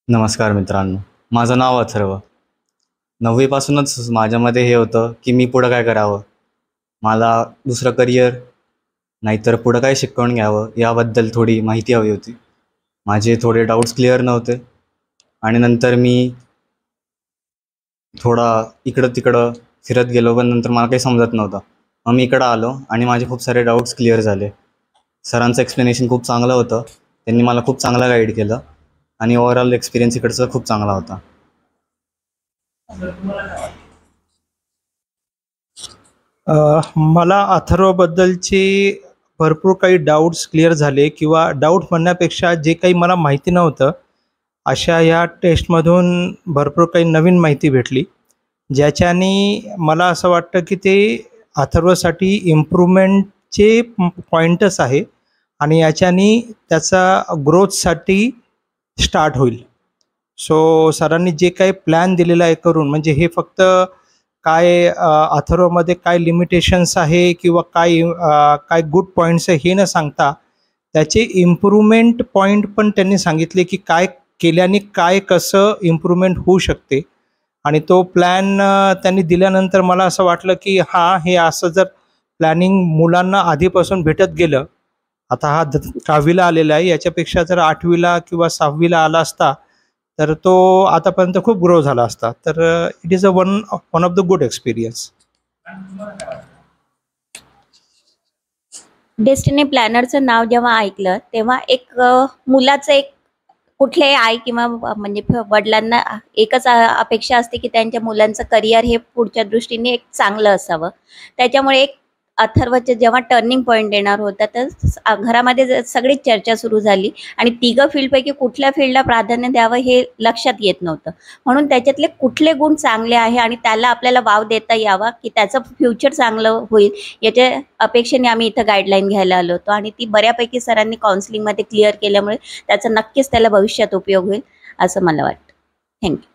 नमस्कार मित्रांनो, माझं नाव अथर्व. 9वी पासूनच माझ्यामध्ये हे होतं की मी पुढं काय करावं, मला दुसरं करिअर नाहीतर पुढं काय शिकवून घ्यावं याबद्दल थोडी माहिती हवी होती. माझे थोडे डाऊट्स क्लिअर नव्हते आणि नंतर मी थोडा इकडं तिकडं फिरत गेलो, पण नंतर मला काही समजत नव्हतं. मग मी इकडं आलो आणि माझे खूप सारे डाऊट्स क्लिअर झाले. सरांचं एक्सप्लेनेशन खूप चांगलं होतं. त्यांनी मला खूप चांगलं गाईड केलं आणि ओव्हरऑल एक्सपिरियन्स इकडचा खूप चांगला होता. मला अथर्वबद्दलचे भरपूर काही डाऊट्स क्लिअर झाले किंवा डाऊट म्हणण्यापेक्षा जे काही मला माहिती नव्हतं, अशा ह्या टेस्टमधून भरपूर काही नवीन माहिती भेटली, ज्याच्याने मला असं वाटतं की ते अथर्वसाठी इम्प्रूव्हमेंटचे पॉईंटच आहे आणि याच्याने त्याचा ग्रोथसाठी स्टार्ट होईल. सो सरांनी जे काही प्लॅन दिलेला आहे करून, म्हणजे हे फक्त काय अथर्वमध्ये काय लिमिटेशन्स आहे किंवा काय गुड पॉईंट्स आहे हे न सांगता त्याचे इम्प्रूव्हमेंट पॉईंट पण त्यांनी सांगितले की काय केल्याने काय कसं इम्प्रूव्हमेंट होऊ शकते. आणि तो प्लॅन त्यांनी दिल्यानंतर मला असं वाटलं की हे असं जर प्लॅनिंग मुलांना आधीपासून भेटत गेलं, आता हा 10वीला आलेला आहे, याच्यापेक्षा जर 8वीला किंवा 6वीला आला असता तर तो आतापर्यंत खूप ग्रो झाला असता. तर it is one of the good experience. Destiny प्लॅनरचं नाव जेव्हा ऐकलं तेव्हा एक मुलाचं एक कुठल्याही आई किंवा म्हणजे वडिलांना एकच अपेक्षा असते की त्यांच्या मुलांचं करिअर हे पुढच्या दृष्टीने एक चांगलं असावं. त्याच्यामुळे एक अथर्वचे जेव्हा टर्निंग पॉईंट येणार होता तर घरामध्ये सगळीच चर्चा सुरू झाली आणि तिघं फील्डपैकी कुठल्या फील्डला प्राधान्य द्यावं हे लक्षात येत नव्हतं. म्हणून त्याच्यातले कुठले गुण चांगले आहे आणि त्याला आपल्याला वाव देता यावा की त्याचं फ्युचर चांगलं होईल याच्या अपेक्षेने आम्ही इथं गाईडलाईन घ्यायला आलो होतो आणि ती बऱ्यापैकी सरांनी काउन्सिलिंगमध्ये क्लिअर केल्यामुळे त्याचा नक्कीच त्याला भविष्यात उपयोग होईल असं मला वाटतं. थँक्यू.